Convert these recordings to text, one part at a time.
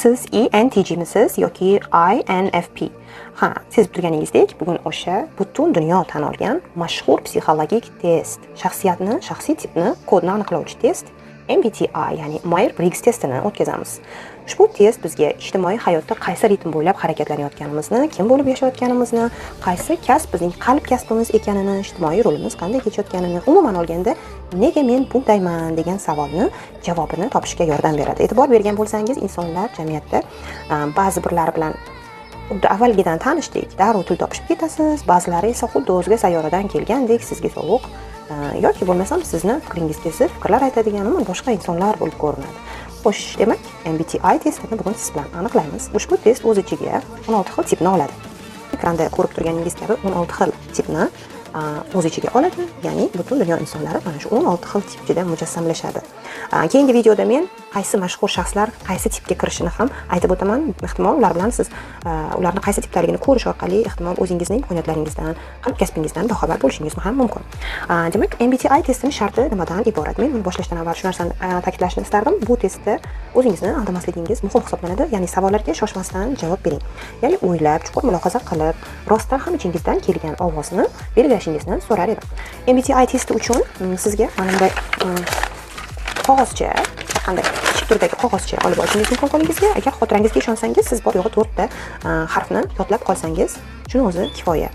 siz ENTJmisiz yoki INFP? Ha, siz turganingizdek, bugun o'sha butun dunyo tan olgan mashhur psixologik test, shaxsiy tipni kodni aniqlovchi test MBTI, ya'ni Myers-Briggs testini o'tkazamiz. Ushbu test bizga ijtimoiy hayotda qaysi ritm bo'ylab harakatlanayotganimizni, kim bo'lib yashayotganimizni, qaysi kasb bizning qalb kasbimiz ekanini, ijtimoiy rolimiz qanday kechayotganini, umuman olganda nega men bundayman degan savolni javobini topishga yordam beradi. E'tibor bergan bo'lsangiz, insonlar jamiyatda ba'zi birlari bilan xuddi avvalgidan tanishdik, darrov til topishib ketasiz, ba'zilari esa xuddi o'zga sayyoradan kelgandek sizga sovuq yoki bo'lmasam sizni fikringizga zid fikrlar aytadigan boshqa insonlar bo'lib ko'rinadi. Xo'sh, demak, MBTI testini bugun siz bilan aniqlaymiz. Ushbu test o'z ichiga 16 xil tipni oladi. Ekranda ko'rib turganingiz kabi 16 xil tipni o'z ichiga oladi, ya'ni butun dunyo insonlari mana shu 16 xil tip ichida mujassamlashadi. Keyingi videoda men qaysi mashhur shaxslar qaysi tipga kirishini ham aytib o'taman. Ehtimol ular bilan siz ularni qaysi tiplarligini ko'rish orqali ehtimol o'zingizning imkoniyatlaringizdan, qalb kasbingizdan boxabar bo'lishingiz ham mumkin. Demak, MBTI testining sharti nimadan iborat? Men uni boshlashdan avval shu narsani ta'kidlashni istardim. Bu testda o'zingizni aldamasligingiz muhim hisoblanadi. Ya'ni savollarga shoshmasdan javob bering. Ya'ni o'ylab, chuqur mulohaza qilib, rostdan ham ichingizdan kelgan ovozni belgilashingizni so'rar edim. MBTI testi uchun sizga mana bunday qog'ozcha, qanday kichik turdagi qog'ozcha olib olishingiz mumkin qo'lingizga. Agar xotirangizga ishonsangiz, siz bor yo'g'i 4 ta harfni yodlab qolsangiz, shuni o'zi kifoya.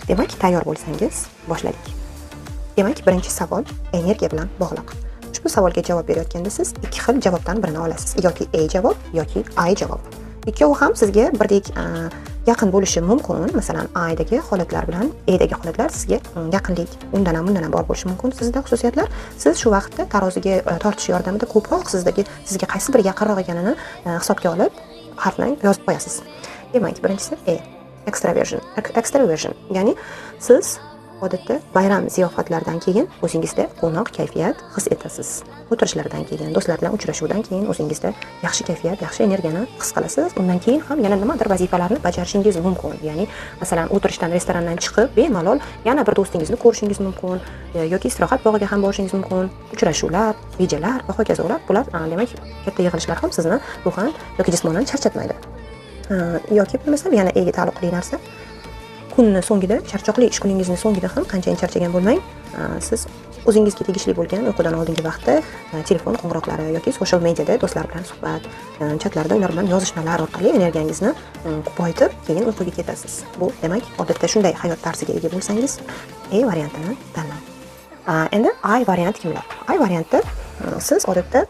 Demak, tayyor bo'lsangiz, boshladik. Demak, birinchi savol energiya bilan bog'liq. Ushbu savolga javob berayotganda siz ikki xil javobdan birini olasiz, yoki A javob yoki I javob. Ikkovi ham sizga birdek yaqin bo'lishi mumkin. Masalan, I dagi holatlar bilan A dagi holatlar sizga yaqinlik, undan ham bor bo'lishi mumkin sizda xususiyatlar. Siz shu vaqtda taroziga tortish yordamida ko'proq sizga qaysi biri yaqinroq ekanini hisobga olib, harfni yozib qo'yasiz. Demak, birinchisi A, extraversion, ya'ni siz odatda bayram ziyofatlaridan keyin o'zingizda quvnoq kayfiyat his etasiz. O'tirishlardan keyin, do'stlar bilan uchrashuvdan keyin o'zingizda yaxshi kayfiyat, yaxshi energiyani his qilasiz. Undan keyin ham yana nimadir vazifalarni bajarishingiz mumkin. Ya'ni, masalan, o'tirishdan, restorandan chiqib, bemalol yana bir do'stingizni ko'rishingiz mumkin yoki istirohat bog'iga ham borishingiz mumkin. Uchrashuvlar, rejalar va hokazolar, bular demak, katta yig'ilishlar ham sizni ruhan yoki jismonan charchatmaydi. Yoki bo'lmasa yana ega taalluqli narsa, kunni so'ngida, charchoqli ish kuningizni so'ngida ham qanchayin charchagan bo'lmang, siz o'zingizga tegishli bo'lgan uyqudan oldingi vaqtda telefon qo'ng'iroqlari yoki social mediada do'stlar bilan suhbat, chatlarda ular bilan yozishmalar orqali energiyangizni ko'paytirib, keyin uyquga ketasiz. Bu demak, odatda shunday hayot tarziga ega bo'lsangiz, A variantini tanlang. Endi I variant kimlar? I variantda siz odatda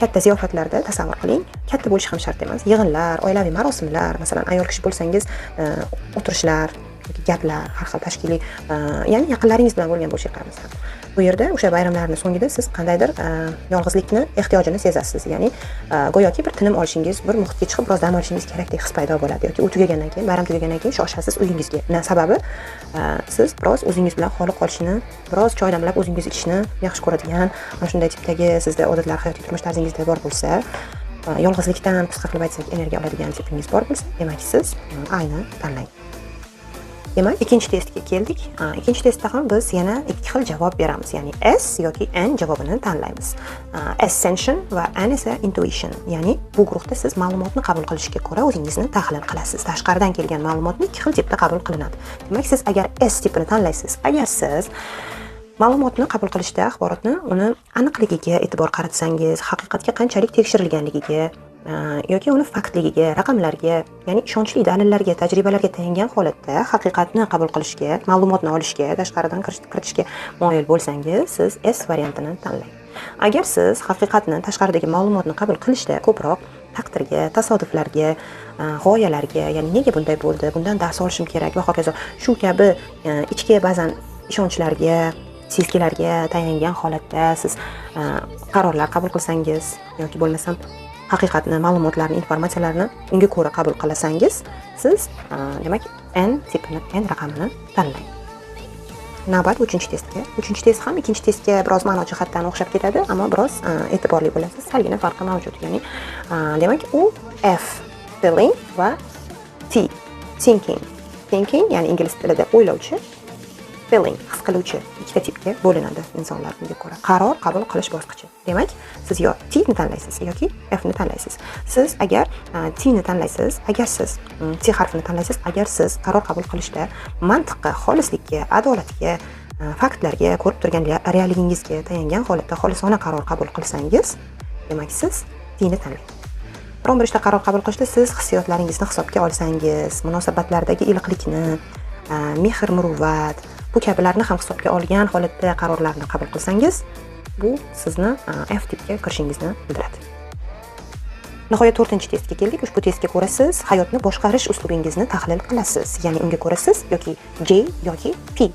katta ziyofatlarda tasavvur qiling, katta bo'lishi ham shart emas. Yig'inlar, oilaviy marosimlar, masalan, ayol kishi bo'lsangiz, o'tirishlar, gaplar, har xil tashkiliy, ya'ni yaqinlaringiz bilan bo'lgan bo'lishingiz ham. Bu yerda o'sha bayramlarning so'ngida siz qandaydir yolg'izlikni ehtiyojini sezasiz. Ya'ni go'yoki bir tinim olishingiz, bir muhitga chiqib biroz dam olishingiz kerakdek his paydo bo'ladi yoki u tugagandan keyin, bayram tugagandan keyin shoshasiz uyingizga. Sababi siz biroz o'zingiz bilan xoli qolishni, biroz choy damlab o'zingiz ichishni yaxshi ko'radigan, mana shunday tipdagi sizda odatlar, hayotiy turmush tarzingizda bor bo'lsa, yolg'izlikdan qisqa qilib aytsak energiya oladigan tipingiz bor bo'lsa, demak siz ayni tanlang. Demak, ikkinchi testga keldik. Ikkinchi testda ham biz yana ikki xil javob beramiz, ya'ni S yoki N javobini tanlaymiz. Ascension va N esa intuition, ya'ni bu guruhda siz ma'lumotni qabul qilishga ko'ra o'zingizni tahlil qilasiz. Tashqaridan kelgan ma'lumotni ikki xil tipda qabul qilinadi. Demak, siz agar S tipini tanlaysiz, agar siz ma'lumotni qabul qilishda axborotni uni aniqligiga e'tibor qaratsangiz, haqiqatga qanchalik tekshirilganligiga yoki uni faktligiga, raqamlarga, ya'ni ishonchli dalillarga, tajribalarga tayangan holatda haqiqatni qabul qilishga, ma'lumotni olishga, tashqaridan kiritishga moyil bo'lsangiz, siz S variantini tanlang. Agar siz haqiqatni, tashqaridagi ma'lumotni qabul qilishda ko'proq taqdirga, tasodiflarga, g'oyalarga, ya'ni nega bunday bo'ldi, bundan dars olishim kerak va hokazo, shu kabi ichki ba'zan ishonchlarga, sezgilarga tayangan holatda siz qarorlar qabul qilsangiz yoki bo'lmasam haqiqatni, ma'lumotlarni, informatsiyalarni unga ko'ra qabul qilasangiz, siz demak N tipini, N raqamini tanlang. Navbat 3-testga. 3-test ham 2-testga biroz ma'no jihatdan o'xshab ketadi, ammo biroz e'tiborli bo'lasiz. Salgina farqi mavjud. Ya'ni demak u F feeling va T thinking. Thinking, ya'ni ingliz tilida o'ylovchi, feeling, his qiluvchi ikkita tipga bo'linadi insonlar bunga ko'ra. Qaror qabul qilish bosqichi. Demak, siz yo T ni tanlaysiz yoki F ni tanlaysiz. Siz agar T ni tanlaysiz, agar siz T harfini tanlaysiz, agar siz qaror qabul qilishda mantiqqa, xolislikka, adolatga, faktlarga, ko'rib turgan realligingizga tayangan holatda xolisona qaror qabul qilsangiz, demak siz T ni tanlaysiz. Biron bir ishda qaror qabul qilishda siz hissiyotlaringizni hisobga olsangiz, munosabatlardagi iliqlikni, mehr, muruvvat, bu kabilarni ham hisobga olgan holatda qarorlarni qabul qilsangiz, bu sizni F tipga kirishingizni bildiradi. Nihoyat 4-testga keldik. Ushbu testga ko'ra siz hayotni boshqarish uslubingizni tahlil qilasiz. Ya'ni unga ko'ra siz yoki J yoki P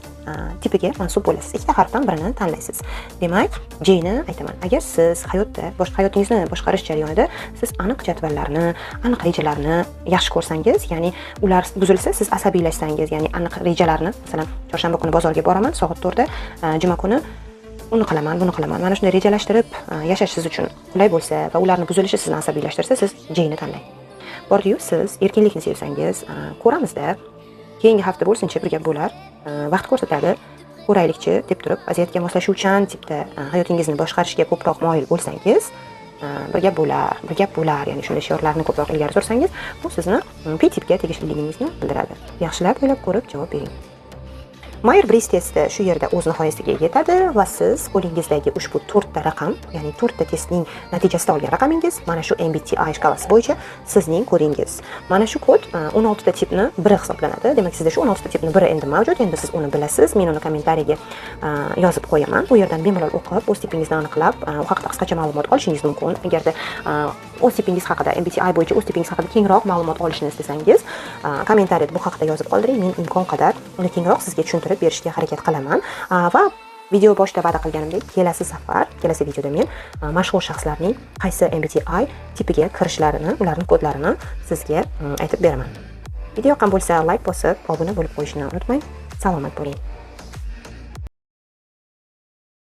tipiga mansub bo'lasiz. Ikkita harfdan birini tanlaysiz. Demak, J ni aytaman. Agar siz hayotingizni boshqarish jarayonida siz aniq jadvallarni, aniq rejalarni yaxshi ko'rsangiz, ya'ni ular buzilsa siz asabiylashsangiz, ya'ni aniq rejalarni, masalan, chorshanba kuni bozorga boraman, soat 4 da, juma kuni uni qilaman, buni qilaman. Mana shunday rejalashtirib yashash siz uchun qulay bo'lsa va ularni buzilishi sizni asabiylashtirsa, siz J ni tanlang. Bordi-yu, siz erkinlikni sevsangiz, ko'ramizda, keyingi hafta bo'lsinchi bir gap bo'lar, vaqt ko'rsatadi, ko'raylikchi deb turib, vaziyatga moslashuvchan tipda hayotingizni boshqarishga ko'proq moyil bo'lsangiz, bir gap bo'lar, ya'ni shunday shiorlarni ko'proq ilgari sursangiz, bu sizni P tipga tegishligingizni bildiradi. Yaxshilab o'ylab ko'rib javob bering. Myers-Briggs testi shu yerda o'z nihoyasiga yetadi va siz qo'lingizdagi ushbu 4 ta raqam, ya'ni 4 ta testning natijasida olgan raqamingiz mana shu MBTI shkalasi bo'yicha sizning kodingiz. Mana shu kod 16 ta tipni biri hisoblanadi. Demak, sizda shu 16 ta tipni biri endi mavjud. Endi siz uni bilasiz. Men uni kommentariyaga yozib qo'yaman. U yerdan bemalol o'qib, o'z tipingizni aniqlab, u haqida qisqacha ma'lumot olishingiz mumkin. Agarda o'z tipingiz haqida, MBTI bo'yicha o'z tipingiz haqida kengroq ma'lumot olishni istasangiz, kommentariyada bu haqida yozib qoldiring. Men imkon qadar uni kengroq sizga tushuntirib berishga harakat qilaman va video boshida va'da qilganimdek, kelasi videoda men mashhur shaxslarning qaysi MBTI tipiga kirishlarini, ularning kodlarini sizga aytib beraman. Video yoqqan bo'lsa, like bosib, obuna bo'lib qo'yishni unutmang. Salomat bo'ling.